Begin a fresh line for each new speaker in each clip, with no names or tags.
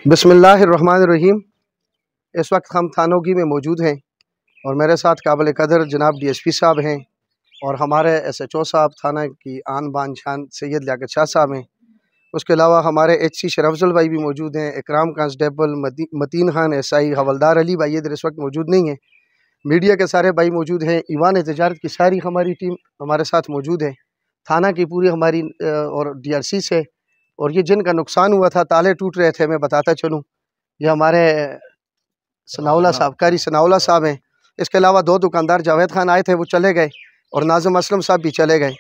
बिस्मिल्लाहिर्रहमानिर्रहीम। इस वक्त हम थानोगी में मौजूद हैं और मेरे साथ काबिल कदर जनाब DSP साहब हैं और हमारे SHO साहब थाना की आन बान शान सैयद लियाकत शाह साहब हैं। उसके अलावा हमारे HC शरफजल भाई भी मौजूद हैं, इकराम कांस्टेबल, मतीन खान SI, हवलदार अली भाई इधर इस वक्त मौजूद नहीं हैं। मीडिया के सारे भाई मौजूद हैं, ईवान तजारत की सारी हमारी टीम हमारे साथ मौजूद है, थाना की पूरी हमारी और DRC से। और ये जिनका नुकसान हुआ था, ताले टूट रहे थे, मैं बताता चलूँ, ये हमारे सनाउल्लाह साहब, कारी सनाउल्लाह साहब हैं। इसके अलावा दो दुकानदार जावेद खान आए थे, वो चले गए, और नाज़िम असलम साहब भी चले गए।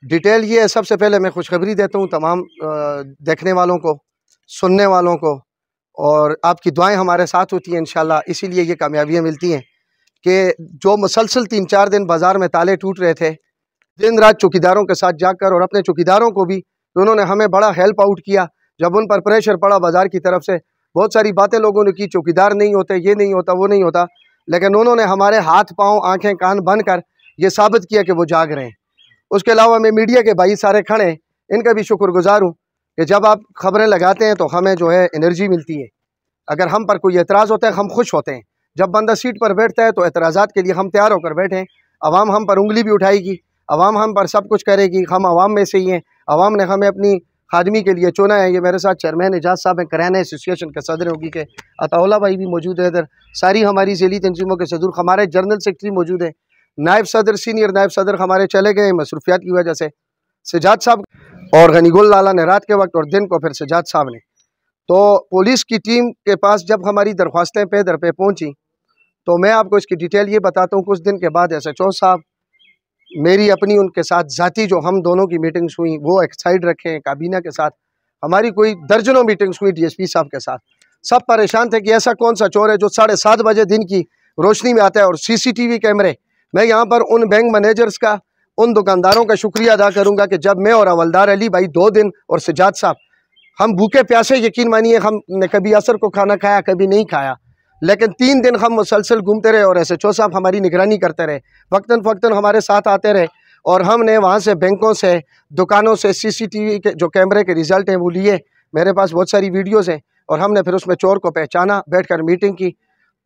डिटेल ये है, सबसे पहले मैं खुशखबरी देता हूँ तमाम देखने वालों को, सुनने वालों को, और आपकी दुआएं हमारे साथ होती हैं इंशाल्लाह, इसीलिए ये कामयाबियाँ मिलती हैं कि जो मुसलसल 3-4 दिन बाज़ार में ताले टूट रहे थे, दिन रात चौकीदारों के साथ जाकर, और अपने चौकीदारों को भी उन्होंने हमें बड़ा हेल्प आउट किया। जब उन पर प्रेशर पड़ा बाज़ार की तरफ से, बहुत सारी बातें लोगों ने की, चौकीदार नहीं होते, ये नहीं होता, वो नहीं होता, लेकिन उन्होंने हमारे हाथ पाँव आंखें कान बंद कर ये साबित किया कि वो जाग रहे हैं। उसके अलावा मैं मीडिया के भाई सारे खड़े हैं, इनका भी शुक्रगुजार हूँ कि जब आप खबरें लगाते हैं तो हमें जो है एनर्जी मिलती है। अगर हम पर कोई एतराज़ होता है हम खुश होते हैं, जब बंदा सीट पर बैठता है तो एतराज़ात के लिए हम तैयार होकर बैठे हैं। अवाम हम पर उंगली भी उठाएगी, अवाम हम पर सब कुछ करेगी, हम अवाम में से ही हैं, अवाम ने हमें अपनी खादमी के लिए चुना है। ये मेरे साथ चेयरमैन एजाज साहब हैं, कराना एसोसिएशन के सदर होगी के अताउल्ला भाई भी मौजूद है इधर, सारी हमारी ज़ेली तंजीमों के सदर, हमारे जनरल सेक्रेटरी मौजूद है, नायब सदर, सीनियर नायब सदर हमारे चले गए मसरूफियात की वजह से, सजाद साहब और गनीगुल लाला ने रात के वक्त, और दिन को फिर सजाद साहब ने। तो पुलिस की टीम के पास जब हमारी दरख्वास्तें पे दर पे पहुँची तो मैं आपको इसकी डिटेल ये बताता हूँ। कुछ दिन के बाद SHO साहब मेरी अपनी उनके साथ ज़ाती जो हम दोनों की मीटिंग्स हुई वो एक साइड रखें, काबीना के साथ हमारी कोई दर्जनों मीटिंग्स हुई DSP साहब के साथ। सब परेशान थे कि ऐसा कौन सा चोर है जो 7:30 बजे दिन की रोशनी में आता है। और CCTV कैमरे, मैं यहाँ पर उन बैंक मैनेजर्स का, उन दुकानदारों का शुक्रिया अदा करूँगा कि जब मैं और हवलदार अली भाई 2 दिन, और सजाद साहब, हम भूखे प्यासे, यकीन मानिए हमने कभी असर को खाना खाया, कभी नहीं खाया, लेकिन 3 दिन हम मुसलसल घूमते रहे और SHO साहब हमारी निगरानी करते रहे, वक्तन फ़क्तन हमारे साथ आते रहे, और हमने वहाँ से बैंकों से, दुकानों से CCTV के जो कैमरे के रिज़ल्ट हैं वो लिए। मेरे पास बहुत सारी वीडियोज़ हैं, और हमने फिर उसमें चोर को पहचाना, बैठकर मीटिंग की,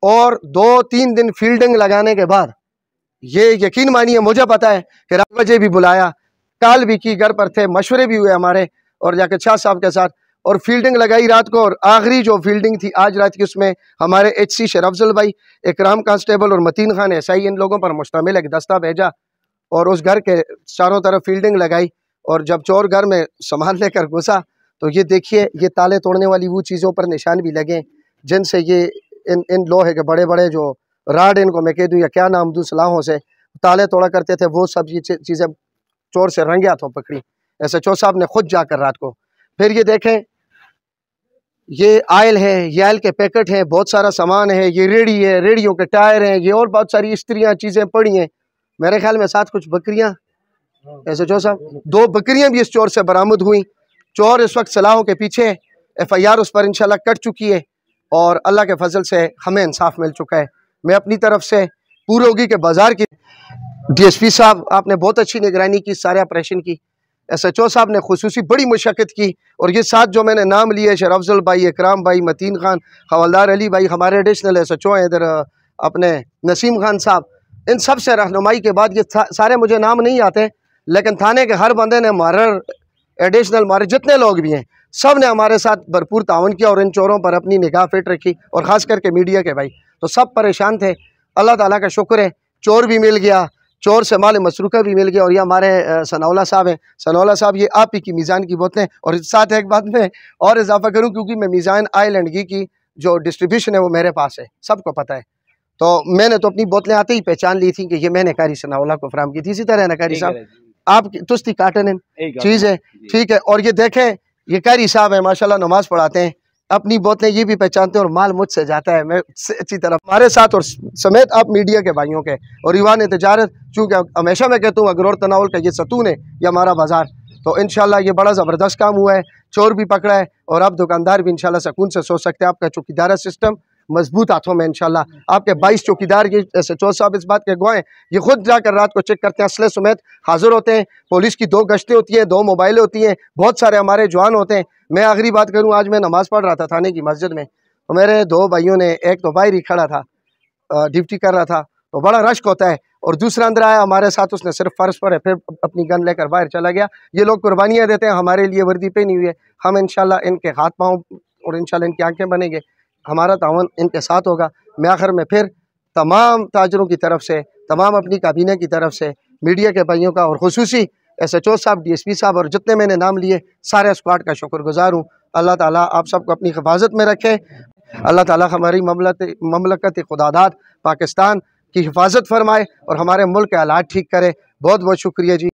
और 2-3 दिन फील्डिंग लगाने के बाद, ये यकीन मानिए मुझे पता है कि रात बजे भी बुलाया, कॉल भी की, घर पर थे, मशवरे भी हुए हमारे और जाके शाह साहब के साथ, और फील्डिंग लगाई रात को। और आखिरी जो फील्डिंग थी आज रात की, उसमें हमारे HC शरफजल भाई, इकराम कांस्टेबल और मतीन खान SI, इन लोगों पर मुश्तमिल एक दस्ता भेजा और उस घर के चारों तरफ फील्डिंग लगाई। और जब चोर घर में सामान लेकर घुसा तो ये देखिए, ये ताले तोड़ने वाली वो चीज़ों पर निशान भी लगे जिनसे ये इन लोहे के बड़े बड़े जो राड, इनको मैं कह दूँ या क्या नाम दूँ, सलाहों से ताले तोड़ा करते थे, वो सब ये चीज़ें चोर से रंगे हाथों पकड़ी SHO साहब ने खुद जाकर रात को। फिर ये देखें, ये आयल है, ये आयल के पैकेट हैं, बहुत सारा सामान है, ये रेड़ी है, रेड़ियों के टायर हैं, ये और बहुत सारी स्त्रियाँ चीज़ें पड़ी हैं। मेरे ख्याल में साथ कुछ बकरियाँ, SHO साहब, 2 बकरियाँ भी इस चोर से बरामद हुई। चोर इस वक्त सलाहों के पीछे, FIR उस पर इंशाल्लाह कट चुकी है और अल्लाह के फजल से हमें इंसाफ मिल चुका है। मैं अपनी तरफ से पूरोगी के बाज़ार की DSP साहब, आपने बहुत अच्छी निगरानी की सारे ऑपरेशन की, SHO साहब ने खुसूसी बड़ी मुशक्कत की, और ये साथ जो मैंने नाम लिए, शरफजल भाई, इकराम भाई, मतीन खान, हवलदार अली भाई, हमारे एडिशनल SHO हैं इधर अपने नसीम खान साहब, इन सब से रहनुमाई के बाद, ये सारे मुझे नाम नहीं आते, लेकिन थाने के हर बंदे ने, मारर, एडिशनल मारर, जितने लोग भी हैं, सब ने हमारे साथ भरपूर ताउन किया और इन चोरों पर अपनी निगाह फिट रखी, और ख़ास करके मीडिया के भाई तो सब परेशान थे। अल्लाह ताला का शुक्र है, चोर भी मिल गया, चोर से माल मसरूका भी मिल गया। और ये हमारे सनाउल्लाह साहब हैं, सनाउल्लाह साहब, ये आप ही की मीज़ान की बोतलें। और साथ एक बात में और इजाफा करूं, क्योंकि मैं मीज़ान आयल एंड घी की जो डिस्ट्रीब्यूशन है वो मेरे पास है, सबको पता है, तो मैंने तो अपनी बोतलें आते ही पहचान ली थी कि ये मैंने कारी सनाउल्लाह को फराम की थी। इसी तरह ना कारी साहब, आपकी तुस्ती काटन चीज़ है, ठीक है। और ये देखें, ये कारी साहब है, माशाल्लाह नमाज पढ़ाते हैं, अपनी बोतलें ये भी पहचानते हैं, और माल मुझसे जाता है मैं अच्छी तरह हमारे साथ, और समेत आप मीडिया के भाइयों के और ईवान तजारत, चूँकि हमेशा मैं कहता हूँ अगरोर तनावल का ये सतून है, ये हमारा बाज़ार, तो इंशाल्लाह ये बड़ा ज़बरदस्त काम हुआ है। चोर भी पकड़ा है और अब दुकानदार भी इंशाल्लाह सुकून से सो सकते हैं। आपका चौकीदारा सिस्टम मजबूत हाथों में इंशाल्लाह। आपके 22 चौकीदार ये SHO साहब इस बात के गवाह हैं, ये खुद जाकर रात को चेक करते हैं, असले समेत हाजिर होते हैं। पुलिस की 2 गश्तें होती हैं, 2 मोबाइलें होती हैं, बहुत सारे हमारे जवान होते हैं। मैं आखिरी बात करूँ, आज मैं नमाज़ पढ़ रहा था थाने की मस्जिद में, तो मेरे 2 भाइयों ने, एक तो बाहर ही खड़ा था, ड्यूटी कर रहा था, तो बड़ा रश्क होता है, और दूसरा अंदर आया हमारे साथ, उसने सिर्फ फ़र्श पर है, फिर अपनी गन लेकर बाहर चला गया। ये लोग कुर्बानियाँ देते हैं, हमारे लिए वर्दी पहनी हुई है। हम इंशाल्लाह इनके हाथ पाँव और इंशाल्लाह इनकी आंखें बनेंगे, हमारा तावन इनके साथ होगा। मैं आखिर में फिर तमाम ताजरों की तरफ से, तमाम अपनी काबीने की तरफ से, मीडिया के भाइयों का और खुसूसी SHO साहब, DSP साहब और जितने मैंने नाम लिए सारे स्क्वाड का शुक्रगुजार हूँ। अल्लाह ताला आप सबको अपनी हिफाजत में रखे। अल्लाह ताला हमारी ममलकत खुदादाद पाकिस्तान की हिफाजत फरमाए और हमारे मुल्क के हालात ठीक करे। बहुत बहुत शुक्रिया जी।